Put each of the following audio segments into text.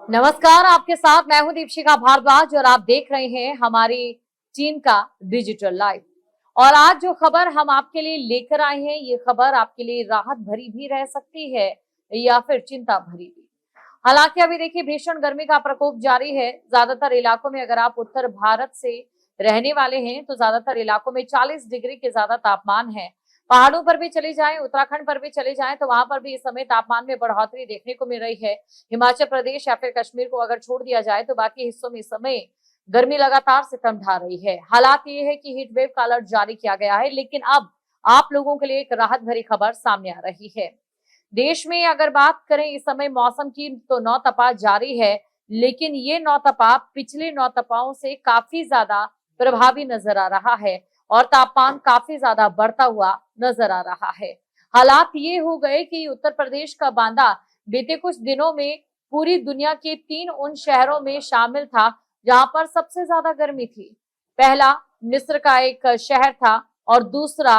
नमस्कार, आपके साथ मैं हूं दीपशिखा भारद्वाज और आप देख रहे हैं हमारी टीम का डिजिटल लाइव। और आज जो खबर हम आपके लिए लेकर आए हैं, ये खबर आपके लिए राहत भरी भी रह सकती है या फिर चिंता भरी भी। हालांकि अभी देखिए, भीषण गर्मी का प्रकोप जारी है। ज्यादातर इलाकों में अगर आप उत्तर भारत से रहने वाले हैं तो ज्यादातर इलाकों में 40 डिग्री के ज्यादा तापमान है। पहाड़ों पर भी चले जाएं, उत्तराखंड पर भी चले जाएं तो वहां पर भी इस समय तापमान में बढ़ोतरी देखने को मिल रही है। हिमाचल प्रदेश या फिर कश्मीर को अगर छोड़ दिया जाए तो बाकी हिस्सों में इस समय गर्मी लगातार सितम ढा रही है। हालात ये है कि हीट वेव का अलर्ट जारी किया गया है, लेकिन अब आप लोगों के लिए एक राहत भरी खबर सामने आ रही है। देश में अगर बात करें इस समय मौसम की तो नौतपा जारी है, लेकिन ये नौतपा पिछले नौतपाओं से काफी ज्यादा प्रभावी नजर आ रहा है और तापमान काफी ज्यादा बढ़ता हुआ नजर आ रहा है। हालात ये हो गए कि उत्तर प्रदेश का बांदा बीते कुछ दिनों में पूरी दुनिया के 3 उन शहरों में शामिल था जहां पर सबसे ज्यादा गर्मी थी। पहला मिस्र का एक शहर था और दूसरा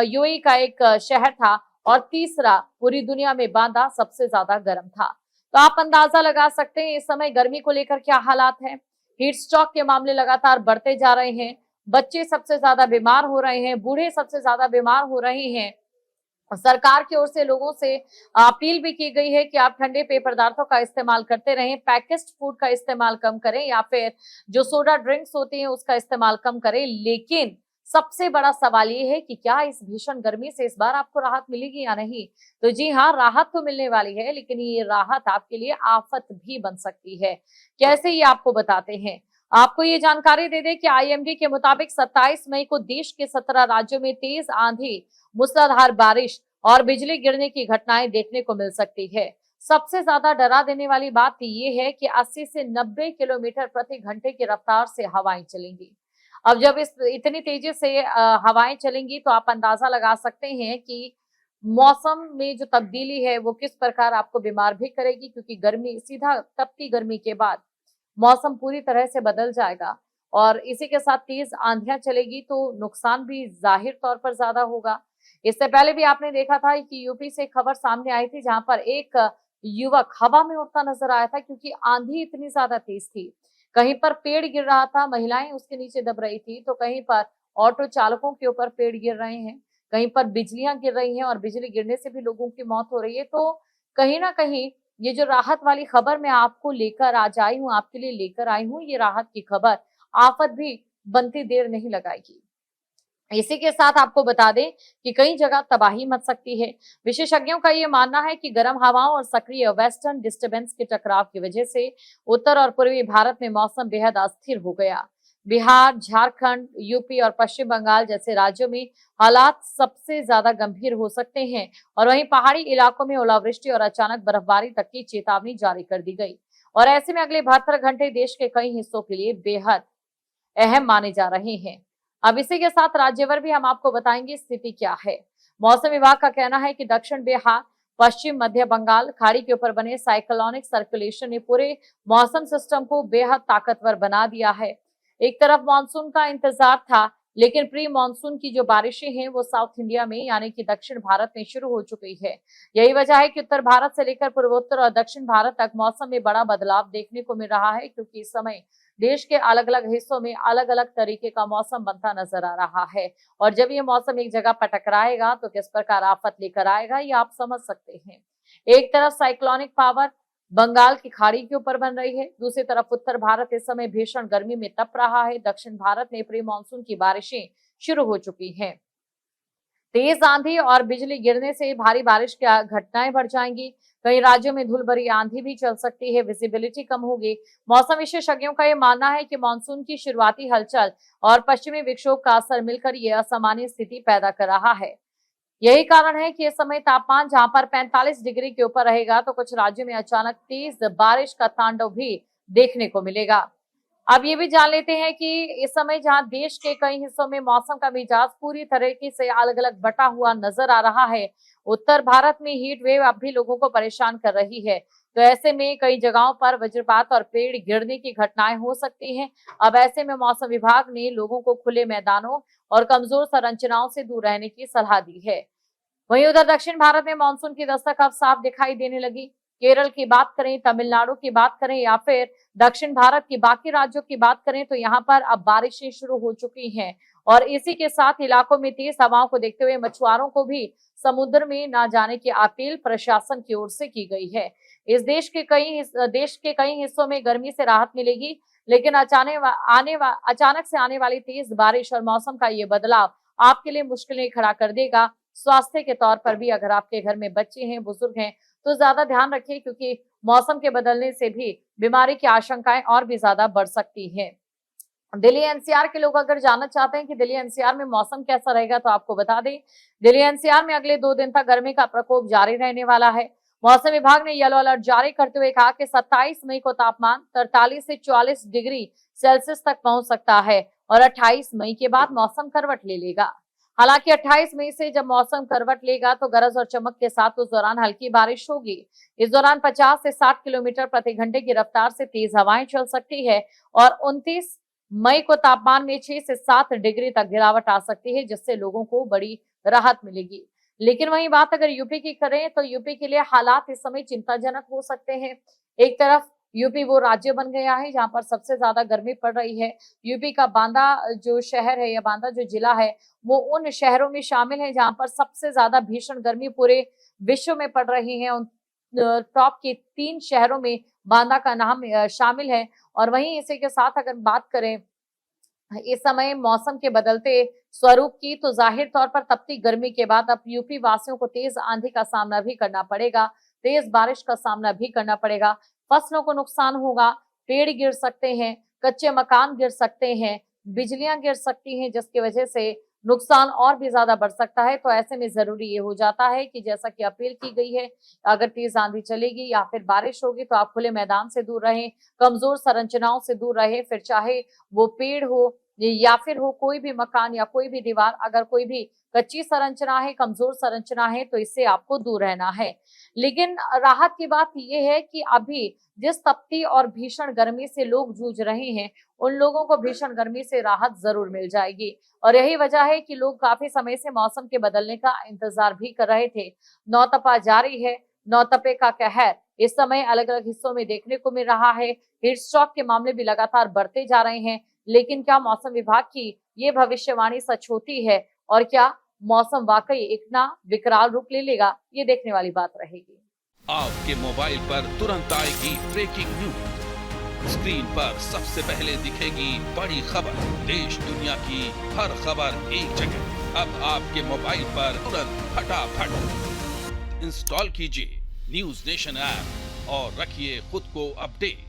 यूएई का एक शहर था और तीसरा पूरी दुनिया में बांदा सबसे ज्यादा गर्म था। तो आप अंदाजा लगा सकते हैं इस समय गर्मी को लेकर क्या हालात हैं। हीट स्ट्रोक के मामले लगातार बढ़ते जा रहे हैं। बच्चे सबसे ज्यादा बीमार हो रहे हैं, बूढ़े सबसे ज्यादा बीमार हो रहे हैं। सरकार की ओर से लोगों से अपील भी की गई है कि आप ठंडे पेय पदार्थों का इस्तेमाल करते रहें, पैकेज्ड फूड का इस्तेमाल कम करें या फिर जो सोडा ड्रिंक्स होती हैं उसका इस्तेमाल कम करें। लेकिन सबसे बड़ा सवाल ये है कि क्या इस भीषण गर्मी से इस बार आपको राहत मिलेगी या नहीं। तो जी हाँ, राहत तो मिलने वाली है, लेकिन ये राहत आपके लिए आफत भी बन सकती है। कैसे, ये आपको बताते हैं। आपको ये जानकारी दे दें कि आईएमडी के मुताबिक 27 मई को देश के 17 राज्यों में तेज आंधी, मूसलाधार बारिश और बिजली गिरने की घटनाएं देखने को मिल सकती है। सबसे ज्यादा डरा देने वाली बात यह है कि 80 से 90 किलोमीटर प्रति घंटे की रफ्तार से हवाएं चलेंगी। अब जब इस इतनी तेजी से हवाएं चलेंगी तो आप अंदाजा लगा सकते हैं कि मौसम में जो तब्दीली है वो किस प्रकार आपको बीमार भी करेगी, क्योंकि गर्मी, सीधा तपती गर्मी के बाद मौसम पूरी तरह से बदल जाएगा और इसी के साथ तेज आंधियां चलेगी तो नुकसान भी जाहिर तौर पर ज्यादा होगा। इससे पहले भी आपने देखा था कि यूपी से खबर सामने आई थी जहां पर एक युवक हवा में उड़ता नजर आया था, क्योंकि आंधी इतनी ज्यादा तेज थी। कहीं पर पेड़ गिर रहा था, महिलाएं उसके नीचे दब रही थी, तो कहीं पर ऑटो चालकों के ऊपर पेड़ गिर रहे हैं, कहीं पर बिजलियां गिर रही हैं और बिजली गिरने से भी लोगों की मौत हो रही है। तो कहीं ना कहीं ये जो राहत वाली खबर मैं आपको लेकर आज आई हूँ, आपके लिए लेकर आई हूँ, ये राहत की खबर आफत भी बनती देर नहीं लगाएगी। इसी के साथ आपको बता दें कि कई जगह तबाही मच सकती है। विशेषज्ञों का यह मानना है कि गर्म हवाओं और सक्रिय वेस्टर्न डिस्टर्बेंस के टकराव की वजह से उत्तर और पूर्वी भारत में मौसम बेहद अस्थिर हो गया। बिहार, झारखंड, यूपी और पश्चिम बंगाल जैसे राज्यों में हालात सबसे ज्यादा गंभीर हो सकते हैं और वहीं पहाड़ी इलाकों में ओलावृष्टि और अचानक बर्फबारी तक की चेतावनी जारी कर दी गई। और ऐसे में अगले 72 घंटे देश के कई हिस्सों के लिए बेहद अहम माने जा रहे हैं। अब इसी के साथ राज्यभर भी हम आपको बताएंगे स्थिति क्या है। मौसम विभाग का कहना है कि दक्षिण बिहार, पश्चिम मध्य बंगाल खाड़ी के ऊपर बने साइक्लोनिक सर्कुलेशन ने पूरे मौसम सिस्टम को बेहद ताकतवर बना दिया है। एक तरफ मानसून का इंतजार था, लेकिन प्री मानसून की जो बारिशें हैं वो साउथ इंडिया में यानी कि दक्षिण भारत में शुरू हो चुकी है। यही वजह है कि उत्तर भारत से लेकर पूर्वोत्तर और दक्षिण भारत तक मौसम में बड़ा बदलाव देखने को मिल रहा है, क्योंकि इस समय देश के अलग अलग हिस्सों में अलग अलग तरीके का मौसम बनता नजर आ रहा है। और जब ये मौसम एक जगह पर टकराएगा तो किस प्रकार आफत लेकर आएगा ये आप समझ सकते हैं। एक तरफ साइक्लोनिक पावर बंगाल की खाड़ी के ऊपर बन रही है, दूसरी तरफ उत्तर भारत इस समय भीषण गर्मी में तप रहा है। दक्षिण भारत में प्री मानसून की बारिशें शुरू हो चुकी हैं। तेज आंधी और बिजली गिरने से भारी बारिश की घटनाएं बढ़ जाएंगी। कई राज्यों में धूल भरी आंधी भी चल सकती है, विजिबिलिटी कम होगी। मौसम विशेषज्ञों का यह मानना है कि मानसून की शुरुआती हलचल और पश्चिमी विक्षोभ का असर मिलकर यह असामान्य स्थिति पैदा कर रहा है। यही कारण है कि इस समय तापमान जहां पर 45 डिग्री के ऊपर रहेगा तो कुछ राज्यों में अचानक तेज बारिश का तांडव भी देखने को मिलेगा। अब ये भी जान लेते हैं कि इस समय जहां देश के कई हिस्सों में मौसम का मिजाज पूरी तरीके से अलग अलग बटा हुआ नजर आ रहा है, उत्तर भारत में हीट वेव अब भी लोगों को परेशान कर रही है। तो ऐसे में कई जगहों पर वज्रपात और पेड़ गिरने की घटनाएं हो सकती हैं। अब ऐसे में मौसम विभाग ने लोगों को खुले मैदानों और कमजोर संरचनाओं से दूर रहने की सलाह दी है। वहीं उधर दक्षिण भारत में मानसून की दस्तक अब साफ दिखाई देने लगी। केरल की बात करें, तमिलनाडु की बात करें या फिर दक्षिण भारत के बाकी राज्यों की बात करें तो यहाँ पर अब बारिशें शुरू हो चुकी हैं और इसी के साथ इलाकों में तेज हवाओं को देखते हुए मछुआरों को भी समुद्र में ना जाने की अपील प्रशासन की ओर से की गई है। इस देश के कई हिस्सों में गर्मी से राहत मिलेगी, लेकिन अचानक से आने वाली तेज बारिश और मौसम का ये बदलाव आपके लिए मुश्किलें खड़ा कर देगा। स्वास्थ्य के तौर पर भी अगर आपके घर में बच्चे हैं, बुजुर्ग हैं तो ज्यादा ध्यान रखिए, क्योंकि मौसम के बदलने से भी बीमारी की आशंकाएं और भी ज्यादा बढ़ सकती हैं। दिल्ली एनसीआर के लोग अगर जानना चाहते हैं कि दिल्ली एनसीआर में मौसम कैसा रहेगा तो आपको बता दें, दिल्ली एनसीआर में अगले 2 दिन तक गर्मी का प्रकोप जारी रहने वाला है। मौसम विभाग ने येलो अलर्ट जारी करते हुए कहा कि 27 मई को तापमान 43 से 44 डिग्री सेल्सियस तक पहुंच सकता है और 28 मई के बाद मौसम करवट ले लेगा। हालांकि 28 मई से जब मौसम करवट लेगा तो गरज और चमक के साथ उस दौरान हल्की बारिश होगी। इस दौरान 50 से 60 किलोमीटर प्रति घंटे की रफ्तार से तेज हवाएं चल सकती है और 29 मई को तापमान में 6 से 7 डिग्री तक गिरावट आ सकती है, जिससे लोगों को बड़ी राहत मिलेगी। लेकिन वहीं बात अगर यूपी की करें तो यूपी के लिए हालात इस समय चिंताजनक हो सकते हैं। एक तरफ यूपी वो राज्य बन गया है जहां पर सबसे ज्यादा गर्मी पड़ रही है। यूपी का बांदा जो शहर है या बांदा जो जिला है वो उन शहरों में शामिल है जहां पर सबसे ज्यादा भीषण गर्मी पूरे विश्व में पड़ रही है। उन टॉप के 3 शहरों में बांदा का नाम शामिल है। और वहीं इसी के साथ अगर बात करें इस समय मौसम के बदलते स्वरूप की, तो जाहिर तौर पर तपती गर्मी के बाद अब यूपी वासियों को तेज आंधी का सामना भी करना पड़ेगा, तेज बारिश का सामना भी करना पड़ेगा। फसलों को नुकसान होगा, पेड़ गिर सकते हैं, कच्चे मकान गिर सकते हैं, बिजलियां गिर सकती हैं, जिसकी वजह से नुकसान और भी ज्यादा बढ़ सकता है। तो ऐसे में जरूरी ये हो जाता है कि जैसा कि अपील की गई है, अगर तेज आंधी चलेगी या फिर बारिश होगी तो आप खुले मैदान से दूर रहें, कमजोर संरचनाओं से दूर रहें, फिर चाहे वो पेड़ हो या फिर हो कोई भी मकान या कोई भी दीवार, अगर कोई भी कच्ची संरचना है, कमजोर संरचना है तो इससे आपको दूर रहना है। लेकिन राहत की बात यह है कि अभी जिस तपती और भीषण गर्मी से लोग जूझ रहे हैं, उन लोगों को भीषण गर्मी से राहत जरूर मिल जाएगी और यही वजह है कि लोग काफी समय से मौसम के बदलने का इंतजार भी कर रहे थे। नौतपा जारी है, नौतपे का कहर इस समय अलग अलग हिस्सों में देखने को मिल रहा है। हीट स्ट्रोक के मामले भी लगातार बढ़ते जा रहे हैं। लेकिन क्या मौसम विभाग की ये भविष्यवाणी सच होती है और क्या मौसम वाकई एक ना विकराल रूप ले लेगा, ये देखने वाली बात रहेगी। आपके मोबाइल पर तुरंत आएगी ब्रेकिंग न्यूज, स्क्रीन पर सबसे पहले दिखेगी बड़ी खबर, देश दुनिया की हर खबर एक जगह। अब आपके मोबाइल पर तुरंत फटाफट इंस्टॉल कीजिए न्यूज नेशन ऐप और रखिए खुद को अपडेट।